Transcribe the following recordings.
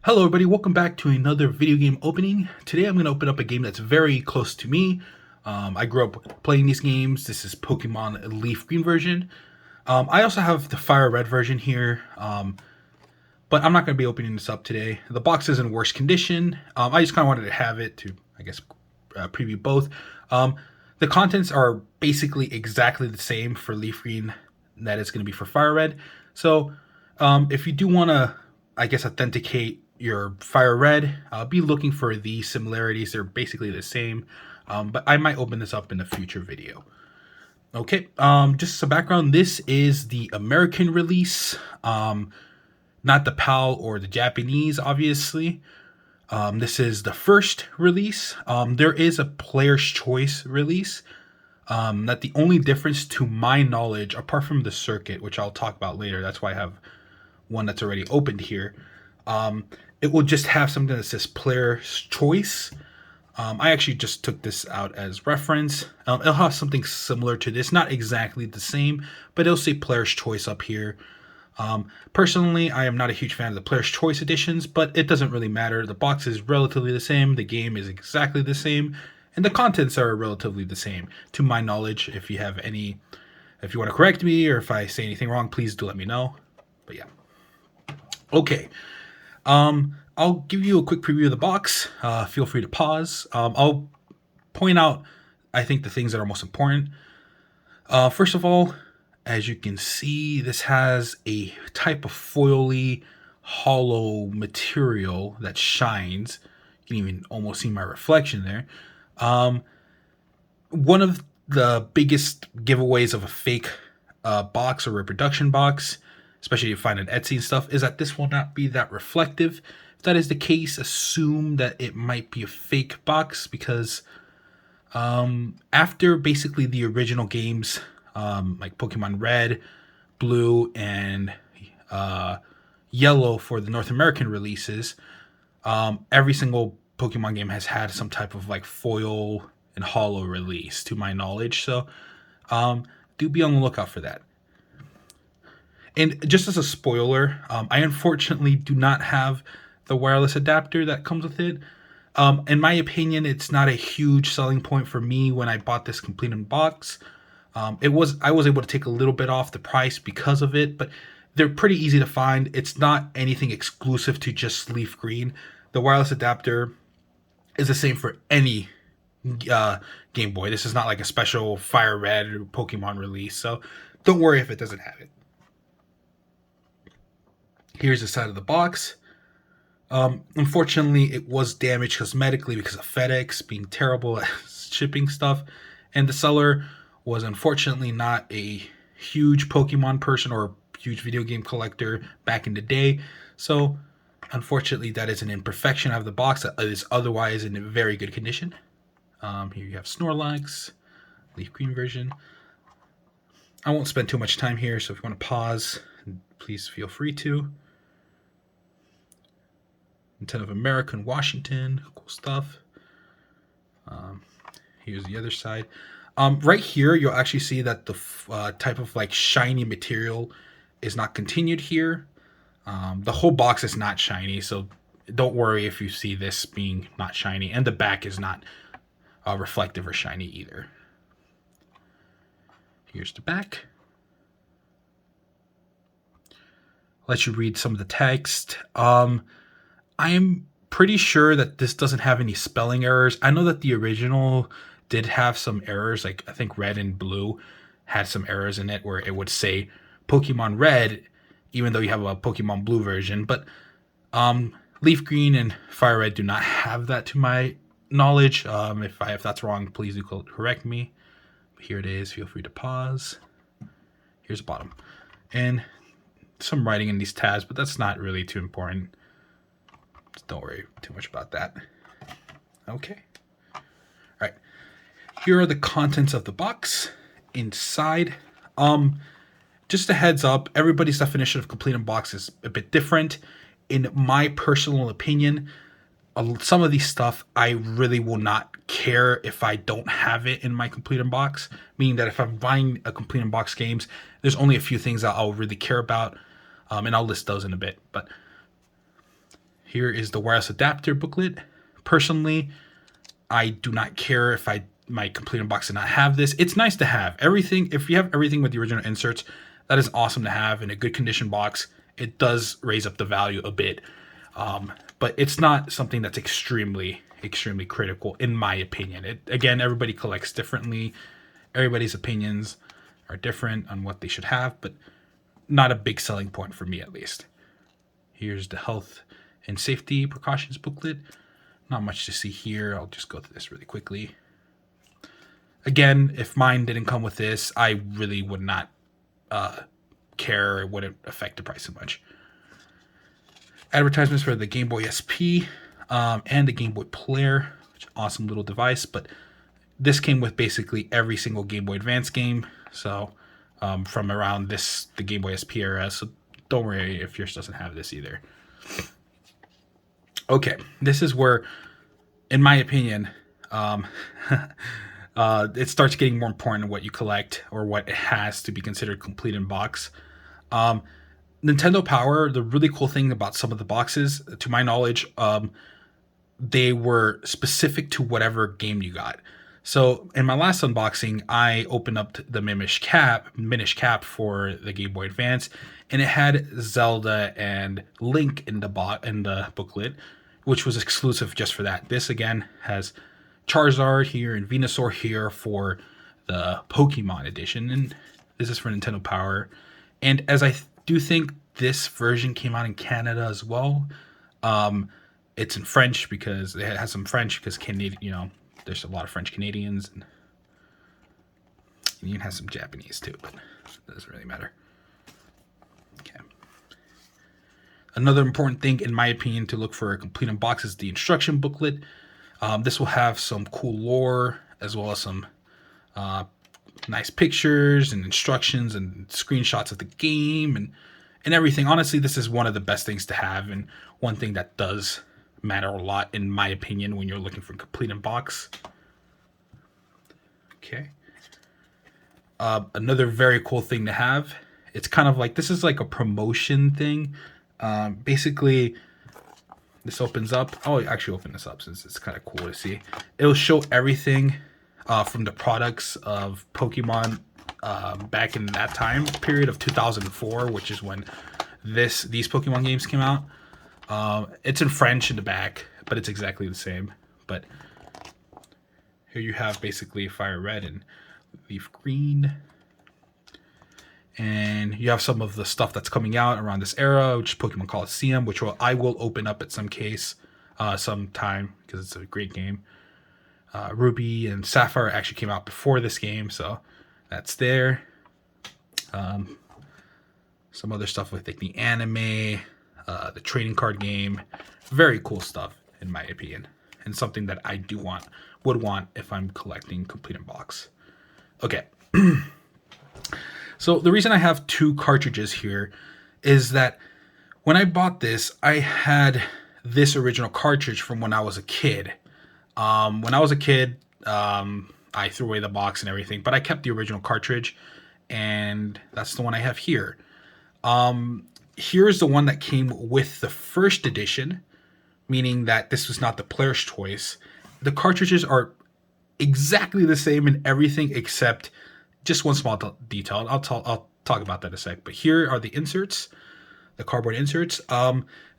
Hello everybody, welcome back to another video game opening. Today I'm going to open up a game that's very close to me. I grew up playing these games. This is Pokemon Leaf Green version. I also have the Fire Red version here, but I'm not going to be opening this up today. The box is in worse condition. I just kind of wanted to have it to, preview both. The contents are basically exactly the same for Leaf Green that it's going to be for Fire Red. So if you do want to, authenticate your Fire Red, be looking for the similarities. They're basically the same, but I might open this up in a future video. Okay, just some background. This is the American release, not the PAL or the Japanese, obviously. This is the first release. There is a player's choice release. That the only difference to my knowledge, apart from the circuit, which I'll talk about later, that's why I have one that's already opened here. It will just have something that says player's choice. I actually just took this out as reference. It'll have something similar to this, not exactly the same, but it'll say player's choice up here. Personally, I am not a huge fan of the player's choice editions, but it doesn't really matter. The box is relatively the same, the game is exactly the same, and the contents are relatively the same, to my knowledge. If you want to correct me, or if I say anything wrong, please do let me know. But yeah. Okay. I'll give you a quick preview of the box. Feel free to pause. I'll point out, I think, the things that are most important. First of all, as you can see, this has a type of foily, hollow material that shines. You can even almost see my reflection there. One of the biggest giveaways of a fake box or reproduction box, especially if you find an Etsy and stuff, is that this will not be that reflective. If that is the case, assume that it might be a fake box, because after basically the original games, like Pokemon Red, Blue, and Yellow for the North American releases, every single Pokemon game has had some type of like foil and hollow release, to my knowledge. So do be on the lookout for that. And just as a spoiler, I unfortunately do not have the wireless adapter that comes with it. In my opinion, it's not a huge selling point for me when I bought this complete in box. I was able to take a little bit off the price because of it, but they're pretty easy to find. It's not anything exclusive to just Leaf Green. The wireless adapter is the same for any Game Boy. This is not like a special Fire Red or Pokemon release, so don't worry if it doesn't have it. Here's the side of the box. Unfortunately, it was damaged cosmetically because of FedEx being terrible at shipping stuff. And the seller was unfortunately not a huge Pokemon person or huge video game collector back in the day. So, unfortunately, that is an imperfection of the box that is otherwise in very good condition. Here you have Snorlax, Leaf Green version. I won't spend too much time here, so if you want to pause, please feel free to. Intent of America and Washington, cool stuff. Here's the other side. Right here, you'll actually see that the type of like shiny material is not continued here. The whole box is not shiny, so don't worry if you see this being not shiny. And the back is not reflective or shiny either. Here's the back. Let you read some of the text. I am pretty sure that this doesn't have any spelling errors. I know that the original did have some errors, like I think Red and Blue had some errors in it where it would say Pokemon Red, even though you have a Pokemon Blue version. But Leaf Green and Fire Red do not have that, to my knowledge. If that's wrong, please do correct me. But here it is. Feel free to pause. Here's the bottom. And some writing in these tabs, but that's not really too important. Don't worry too much about that. Okay. All right. Here are the contents of the box inside. Just a heads up, everybody's definition of complete in box is a bit different. In my personal opinion, some of these stuff I really will not care if I don't have it in my complete in box. Meaning that if I'm buying a complete in box games, there's only a few things that I'll really care about, and I'll list those in a bit. But Here is the wireless adapter booklet. Personally, I do not care if my complete box did not have this. It's nice to have everything. If you have everything with the original inserts, that is awesome to have in a good condition box. It does raise up the value a bit, but it's not something that's extremely critical in my opinion. Again, everybody collects differently. Everybody's opinions are different on what they should have, but not a big selling point for me at least. Here's the health and safety precautions booklet. Not much to see here. I'll just go through this really quickly. Again, if mine didn't come with this, I really would not care. It wouldn't affect the price so much. Advertisements for the Game Boy SP and the Game Boy Player, which is an awesome little device. But this came with basically every single Game Boy Advance game. So from around the Game Boy SP era. So don't worry if yours doesn't have this either. Okay, this is where, in my opinion, it starts getting more important in what you collect or what it has to be considered complete in box. Nintendo Power, the really cool thing about some of the boxes, to my knowledge, they were specific to whatever game you got. So in my last unboxing, I opened up the Minish Cap for the Game Boy Advance, and it had Zelda and Link in the booklet, which was exclusive just for that. This again has Charizard here and Venusaur here for the Pokemon edition, and this is for Nintendo Power. And as I do think this version came out in Canada as well. It's in French because it has some French because Canadian, there's a lot of French Canadians, and you can have some Japanese too, but it doesn't really matter. Okay. Another important thing, in my opinion, to look for a complete in box is the instruction booklet. This will have some cool lore as well as some nice pictures and instructions and screenshots of the game and everything. Honestly, this is one of the best things to have, and one thing that does matter a lot, in my opinion, when you're looking for complete in box. Okay. Another very cool thing to have. It's kind of like, this is like a promotion thing. Basically, this opens up. I'll actually open this up since it's kind of cool to see. It'll show everything from the products of Pokemon back in that time period of 2004, which is when these Pokemon games came out. It's in French in the back, but it's exactly the same. But here you have basically Fire Red and Leaf Green. And you have some of the stuff that's coming out around this era, which is Pokemon Coliseum, which I will open up at sometime because it's a great game. Ruby and Sapphire actually came out before this game, so that's there. Some other stuff with like the anime, the trading card game. Very cool stuff, in my opinion, and something that I would want if I'm collecting complete in box. Okay. So the reason I have two cartridges here is that when I bought this, I had this original cartridge from when I was a kid. When I was a kid, I threw away the box and everything, but I kept the original cartridge, and that's the one I have here. Here's the one that came with the first edition, meaning that this was not the player's choice. The cartridges are exactly the same in everything except just one small detail. I'll talk about that in a sec. But here are the inserts, the cardboard inserts.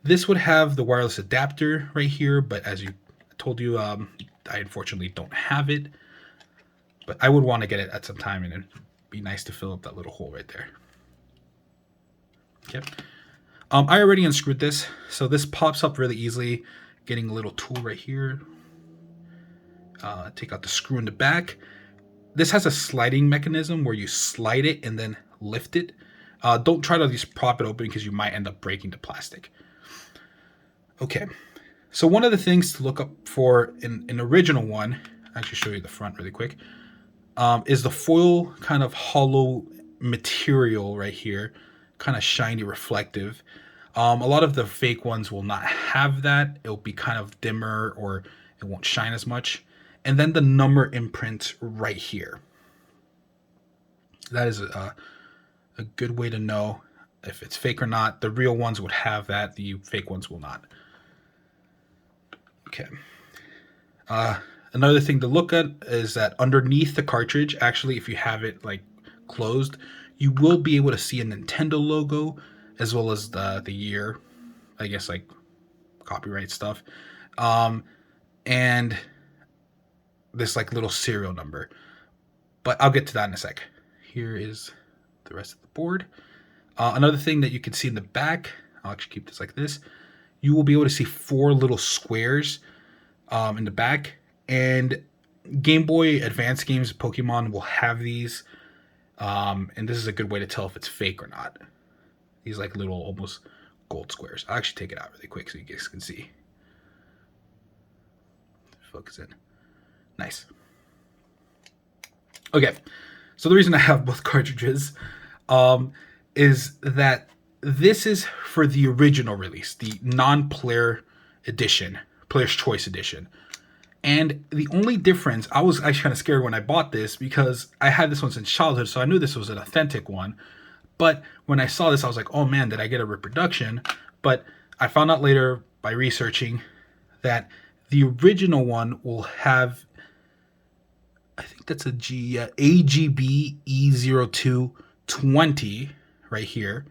This would have the wireless adapter right here, but as I told you, I unfortunately don't have it. But I would want to get it at some time, and it'd be nice to fill up that little hole right there. Okay. I already unscrewed this, so this pops up really easily. Getting a little tool right here. Take out the screw in the back. This has a sliding mechanism where you slide it and then lift it. Don't try to just prop it open because you might end up breaking the plastic. Okay, so one of the things to look up for in an original one, I'll actually show you the front really quick, is the foil kind of hollow material right here, kind of shiny, reflective. A lot of the fake ones will not have that. It'll be kind of dimmer or it won't shine as much. And then the number imprint right here. That is a good way to know if it's fake or not. The real ones would have that. The fake ones will not. Okay. Another thing to look at is that underneath the cartridge, actually, if you have it like closed, you will be able to see a Nintendo logo as well as the year, I guess, like copyright stuff, and this like little serial number. But I'll get to that in a sec. Here is the rest of the board. Another thing that you can see in the back, I'll actually keep this like this. You will be able to see 4 little squares in the back, and Game Boy Advance games, Pokemon will have these, and this is a good way to tell if it's fake or not. These like little almost gold squares. I'll actually take it out really quick so you guys can see. Focus in. Nice. Okay, so the reason I have both cartridges is that this is for the original release, the non-player edition, Player's Choice edition. And the only difference, I was actually kind of scared when I bought this because I had this one since childhood, so I knew this was an authentic one. But when I saw this, I was like, oh man, did I get a reproduction? But I found out later by researching that the original one will have, I think that's a AGB E0220 right here.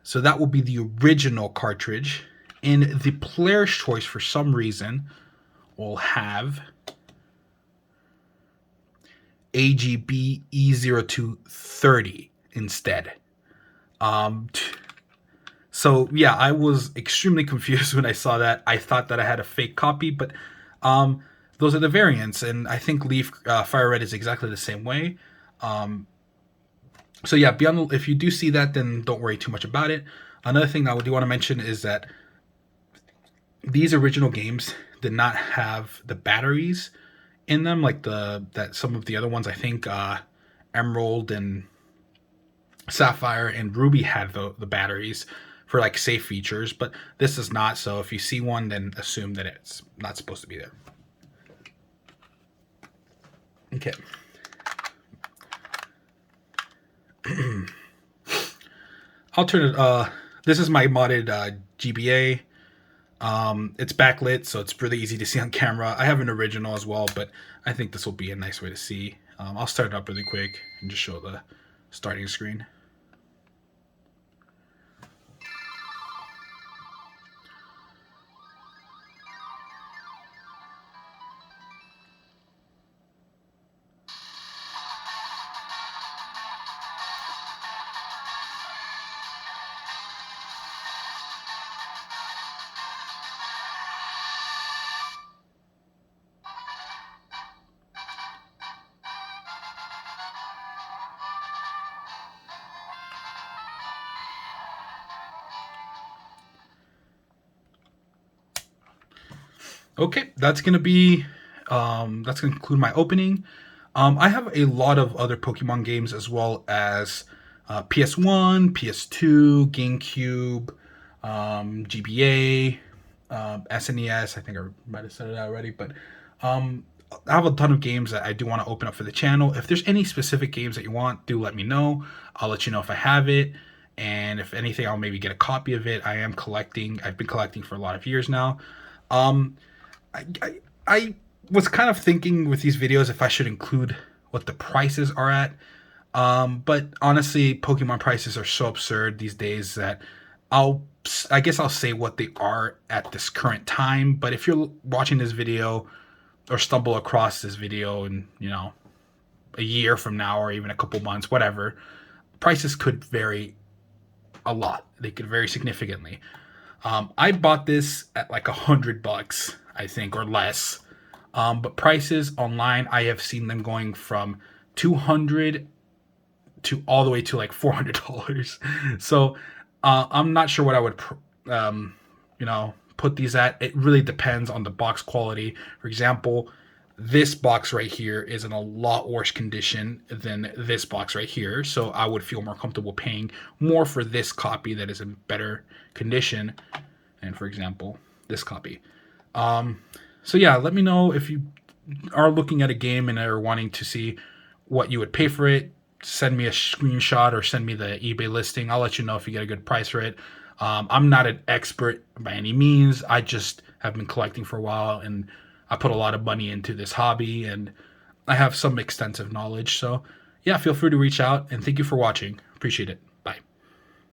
So that will be the original cartridge. And the Player's Choice, for some reason, will have AGB E0230 instead. So yeah, I was extremely confused when I saw that. I thought that I had a fake copy, but those are the variants, and I think Leaf Fire Red is exactly the same way. So yeah, beyond, if you do see that, then don't worry too much about it. Another thing that I do want to mention is that these original games did not have the batteries in them like that some of the other ones. I think Emerald and Sapphire and Ruby had the batteries for like safe features, but this is not. So if you see one, then assume that it's not supposed to be there. Okay. I'll turn it. This is my modded GBA. It's backlit, so it's really easy to see on camera. I have an original as well, but I think this will be a nice way to see. I'll start it up really quick and just show the starting screen. Okay, that's gonna conclude my opening. I have a lot of other Pokemon games as well as PS1, PS2, GameCube, GBA, SNES. I think I might have said it already, but I have a ton of games that I do want to open up for the channel. If there's any specific games that you want, do let me know. I'll let you know if I have it, and if anything, I'll maybe get a copy of it. I am collecting. I've been collecting for a lot of years now. I was kind of thinking with these videos if I should include what the prices are at. But honestly, Pokemon prices are so absurd these days that I guess I'll say what they are at this current time. But if you're watching this video or stumble across this video in, a year from now or even a couple months, whatever, prices could vary a lot. They could vary significantly. I bought this at like $100, I think, or less. But prices online, I have seen them going from $200 to all the way to like $400. So I'm not sure what I would, put these at. It really depends on the box quality. For example, this box right here is in a lot worse condition than this box right here. So I would feel more comfortable paying more for this copy that is in better condition. And for example, this copy. So yeah, let me know if you are looking at a game and are wanting to see what you would pay for it. Send me a screenshot or send me the eBay listing. I'll let you know if you get a good price for it. I'm not an expert by any means. I just have been collecting for a while, and I put a lot of money into this hobby, and I have some extensive knowledge. So, yeah, feel free to reach out, and thank you for watching. Appreciate it.